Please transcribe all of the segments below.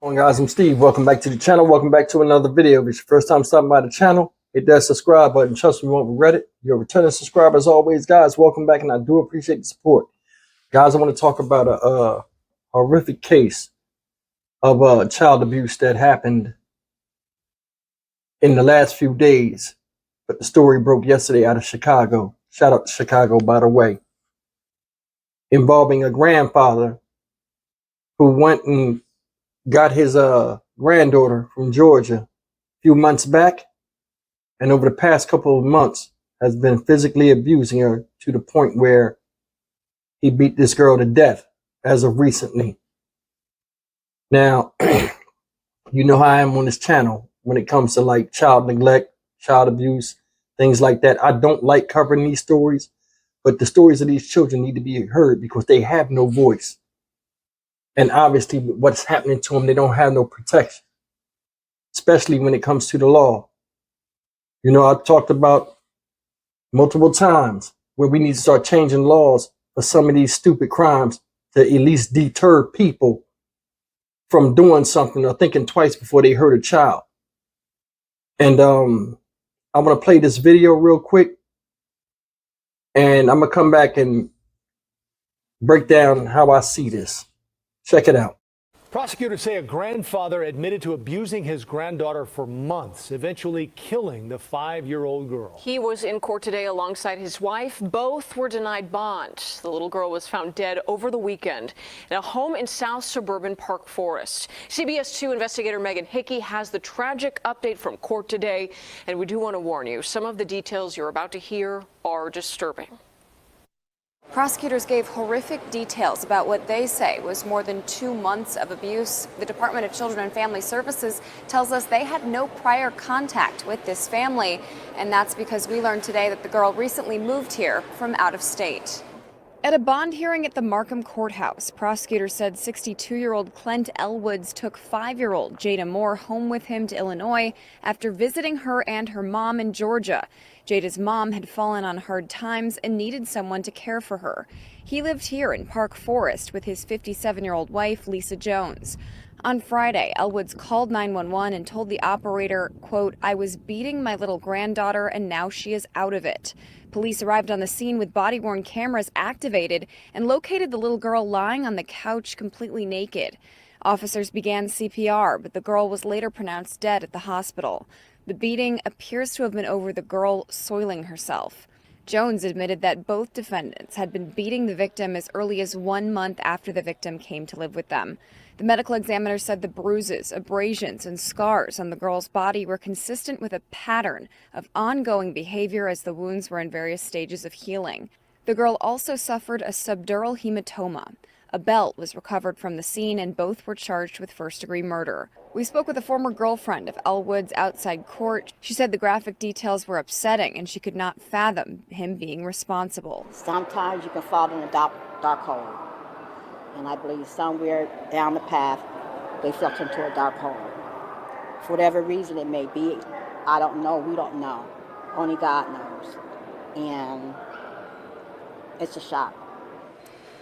Hello guys, I'm Steve. Welcome back to the channel. Welcome back to another video. If it's your first time stopping by the channel, hit that subscribe button. Trust me, you won't regret it. You're a returning subscriber as always, guys. Welcome back, and I do appreciate the support. Guys, I want to talk about a horrific case of child abuse that happened in the last few days. But the story broke yesterday out of Chicago. Shout out to Chicago, by the way. Involving a grandfather who went and got his granddaughter from Georgia a few months back, and over the past couple of months has been physically abusing her to the point where he beat this girl to death as of recently. Now, you know how I am on this channel when it comes to like child neglect, child abuse, things like that. I don't like covering these stories, but the stories of these children need to be heard because they have no voice. And obviously, what's happening to them, they don't have no protection, especially when it comes to the law. You know, I've talked about multiple times where we need to start changing laws for some of these stupid crimes to at least deter people from doing something or thinking twice before they hurt a child. And I'm going to play this video real quick, and I'm going to come back and break down how I see this. Check it out. Prosecutors say a grandfather admitted to abusing his granddaughter for months, eventually killing the 5-year-old girl. He was in court today alongside his wife. Both were denied bond. The little girl was found dead over the weekend in a home in South Suburban Park Forest. CBS 2 investigator Megan Hickey has the tragic update from court today, and we do want to warn you, some of the details you're about to hear are disturbing. Prosecutors gave horrific details about what they say was more than 2 months of abuse. The Department of Children and Family Services tells us they had no prior contact with this family, and that's because we learned today that the girl recently moved here from out of state. At a bond hearing at the Markham Courthouse, prosecutors said 62-year-old Clint Elwoods took 5-year-old Jada Moore home with him to Illinois after visiting her and her mom in Georgia. Jada's mom had fallen on hard times and needed someone to care for her. He lived here in Park Forest with his 57-year-old wife, Lisa Jones. On Friday, Elwoods called 911 and told the operator, quote, "I was beating my little granddaughter and now she is out of it." Police arrived on the scene with body-worn cameras activated and located the little girl lying on the couch completely naked. Officers began CPR, but the girl was later pronounced dead at the hospital. The beating appears to have been over the girl soiling herself. Jones admitted that both defendants had been beating the victim as early as 1 month after the victim came to live with them. The medical examiner said the bruises, abrasions, and scars on the girl's body were consistent with a pattern of ongoing behavior as the wounds were in various stages of healing. The girl also suffered a subdural hematoma. A belt was recovered from the scene, and both were charged with first-degree murder. We spoke with a former girlfriend of Elwoods outside court. She said the graphic details were upsetting, and she could not fathom him being responsible. Sometimes you can fall in a dark hole. And I believe somewhere down the path, they fell into a dark hole. For whatever reason it may be, I don't know, we don't know. Only God knows. And it's a shock.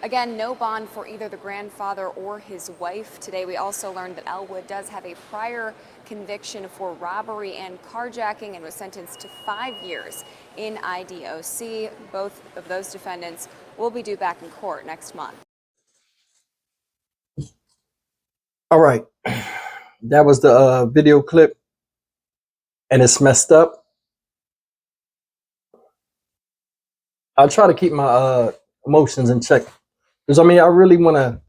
Again, no bond for either the grandfather or his wife. Today, we also learned that Elwood does have a prior conviction for robbery and carjacking and was sentenced to 5 years in IDOC. Both of those defendants will be due back in court next month. All right, that was the video clip, and it's messed up. I'll try to keep my emotions in check, because I mean, I really want to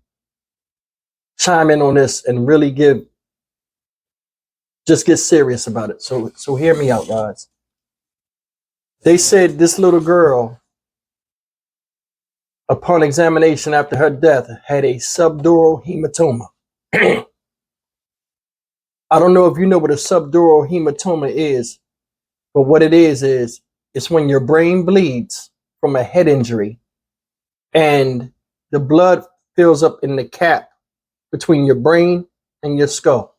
chime in on this and really just get serious about it. So hear me out, guys. They said this little girl, upon examination after her death, had a subdural hematoma. I don't know if you know what a subdural hematoma is, but what it is it's when your brain bleeds from a head injury and the blood fills up in the cap between your brain and your skull.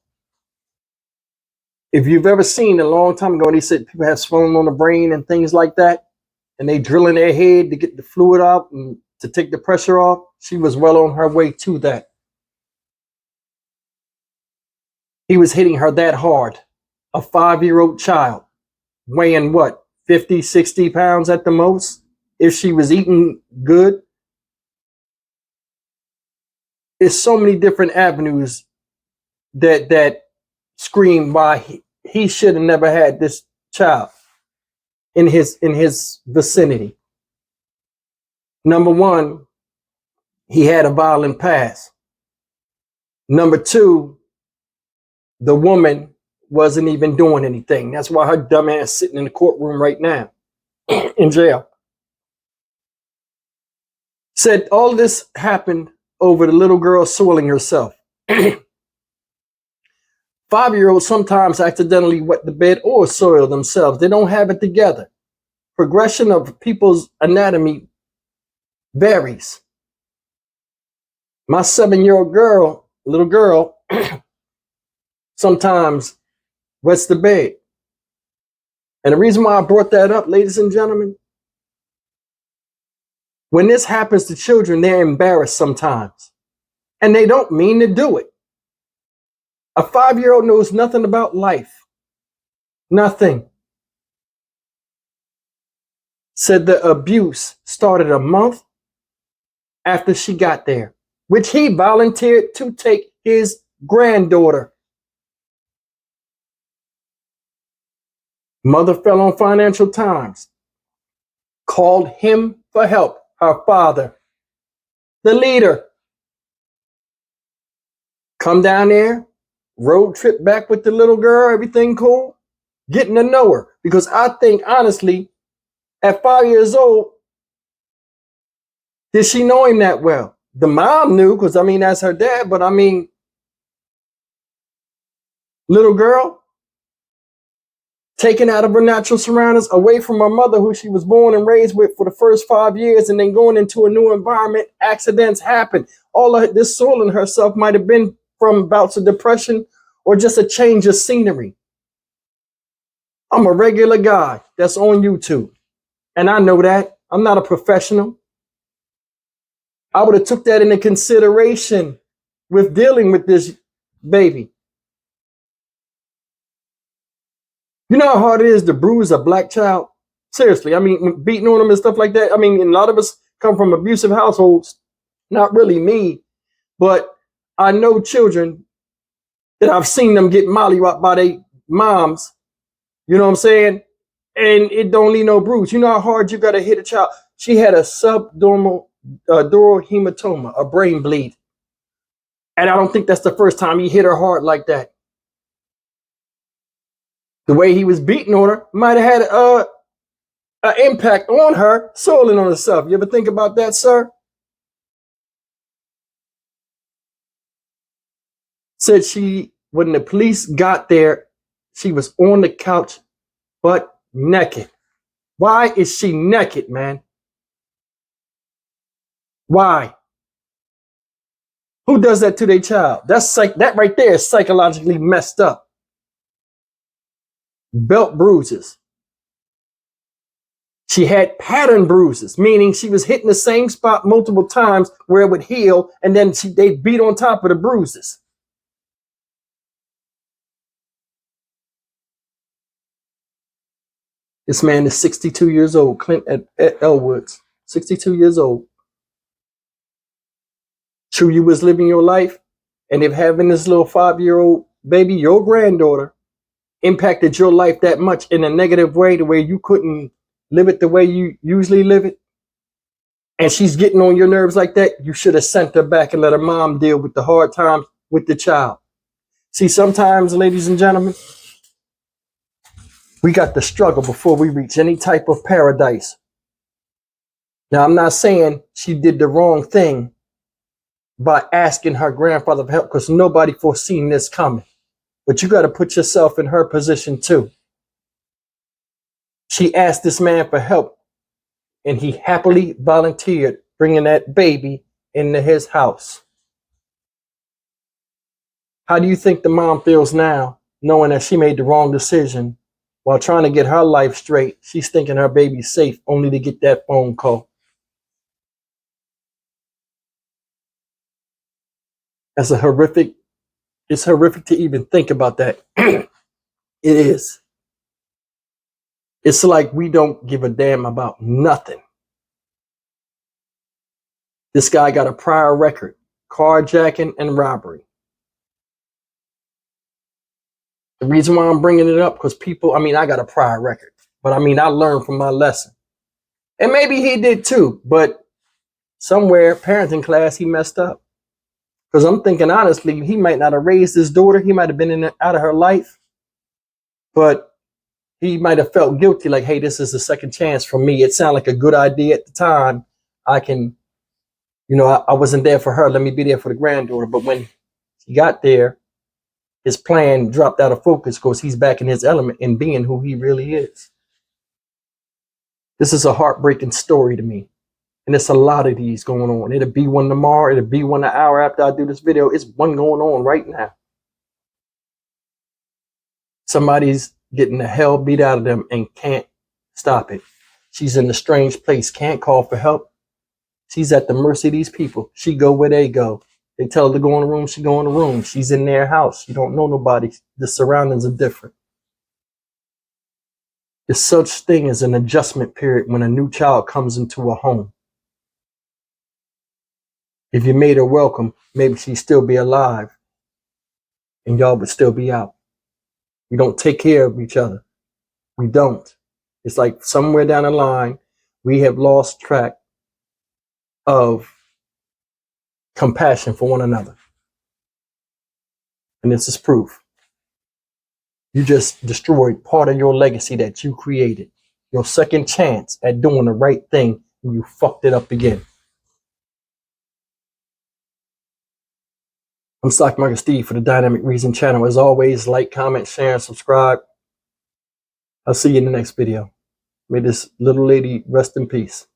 If you've ever seen a long time ago, they said people have swelling on the brain and things like that, and they drill in their head to get the fluid out and to take the pressure off. She was well on her way to that. He was hitting her that hard. A 5-year-old child weighing what, 50, 60 pounds at the most, if she was eating good. There's so many different avenues that scream why he should have never had this child in his vicinity. Number one, he had a violent past. Number two, the woman wasn't even doing anything. That's why her dumb ass sitting in the courtroom right now in jail. Said all this happened over the little girl soiling herself. 5-year-olds sometimes accidentally wet the bed or soil themselves. They don't have it together. Progression of people's anatomy varies. My 7-year-old little girl, sometimes wets the bed. And the reason why I brought that up, ladies and gentlemen, when this happens to children, they're embarrassed sometimes. And they don't mean to do it. A 5-year-old knows nothing about life. Nothing. Said the abuse started a month after she got there, which he volunteered to take his granddaughter. Mother fell on Financial Times, called him for help, her father, the leader. Come down there, road trip back with the little girl, everything cool, getting to know her. Because I think, honestly, at 5 years old, did she know him that well? The mom knew, because, I mean, that's her dad, but, I mean, little girl, taken out of her natural surroundings, away from her mother, who she was born and raised with for the first 5 years, and then going into a new environment, accidents happen. All of this soiling herself might have been from bouts of depression or just a change of scenery. I'm a regular guy that's on YouTube, and I know that. I'm not a professional. I would have took that into consideration with dealing with this baby. You know how hard it is to bruise a black child? Seriously, I mean, beating on them and stuff like that. I mean, a lot of us come from abusive households. Not really me, but I know children that I've seen them get mollywopped by their moms. You know what I'm saying? And it don't leave no bruise. You know how hard you got to hit a child? She had a subdural dural hematoma, a brain bleed. And I don't think that's the first time he hit her hard like that. The way he was beating on her might have had an impact on her, soiling on herself. You ever think about that, sir? Said when the police got there, she was on the couch, butt naked. Why is she naked, man? Why? Who does that to their child? That right there is psychologically messed up. Belt bruises. She had pattern bruises, meaning she was hitting the same spot multiple times where it would heal, and then they beat on top of the bruises. This man is 62 years old, Clint at Elwoods, 62 years old. True, you was living your life, and if having this little 5-year-old baby, your granddaughter, impacted your life that much in a negative way, the way you couldn't live it the way you usually live it, and she's getting on your nerves like that, you should have sent her back and let her mom deal with the hard times with the child. See, sometimes, ladies and gentlemen, we got to struggle before we reach any type of paradise. Now, I'm not saying she did the wrong thing by asking her grandfather for help, because nobody foreseen this coming. But you got to put yourself in her position too. She asked this man for help, and he happily volunteered bringing that baby into his house. How do you think the mom feels now, knowing that she made the wrong decision while trying to get her life straight? She's thinking her baby's safe, only to get that phone call. That's a horrific It's horrific to even think about that. It is. It's like we don't give a damn about nothing. This guy got a prior record, carjacking and robbery. The reason why I'm bringing it up, because people, I got a prior record, but I learned from my lesson. And maybe he did too, but somewhere, parenting class, he messed up. Because I'm thinking, honestly, he might not have raised his daughter. He might have been in and out of her life. But he might have felt guilty, like, hey, this is a second chance for me. It sounded like a good idea at the time. I can, I wasn't there for her. Let me be there for the granddaughter. But when he got there, his plan dropped out of focus because he's back in his element and being who he really is. This is a heartbreaking story to me. And there's a lot of these going on. It'll be one tomorrow. It'll be one an hour after I do this video. It's one going on right now. Somebody's getting the hell beat out of them and can't stop it. She's in a strange place, can't call for help. She's at the mercy of these people. She go where they go. They tell her to go in the room, she go in the room. She's in their house. She don't know nobody. The surroundings are different. There's such thing as an adjustment period when a new child comes into a home. If you made her welcome, maybe she'd still be alive and y'all would still be out. We don't take care of each other. We don't. It's like somewhere down the line, we have lost track of compassion for one another. And this is proof. You just destroyed part of your legacy that you created. Your second chance at doing the right thing, and you fucked it up again. I'm Stock Market Steve for the Dynamic Reason channel. As always, like, comment, share, and subscribe. I'll see you in the next video. May this little lady rest in peace.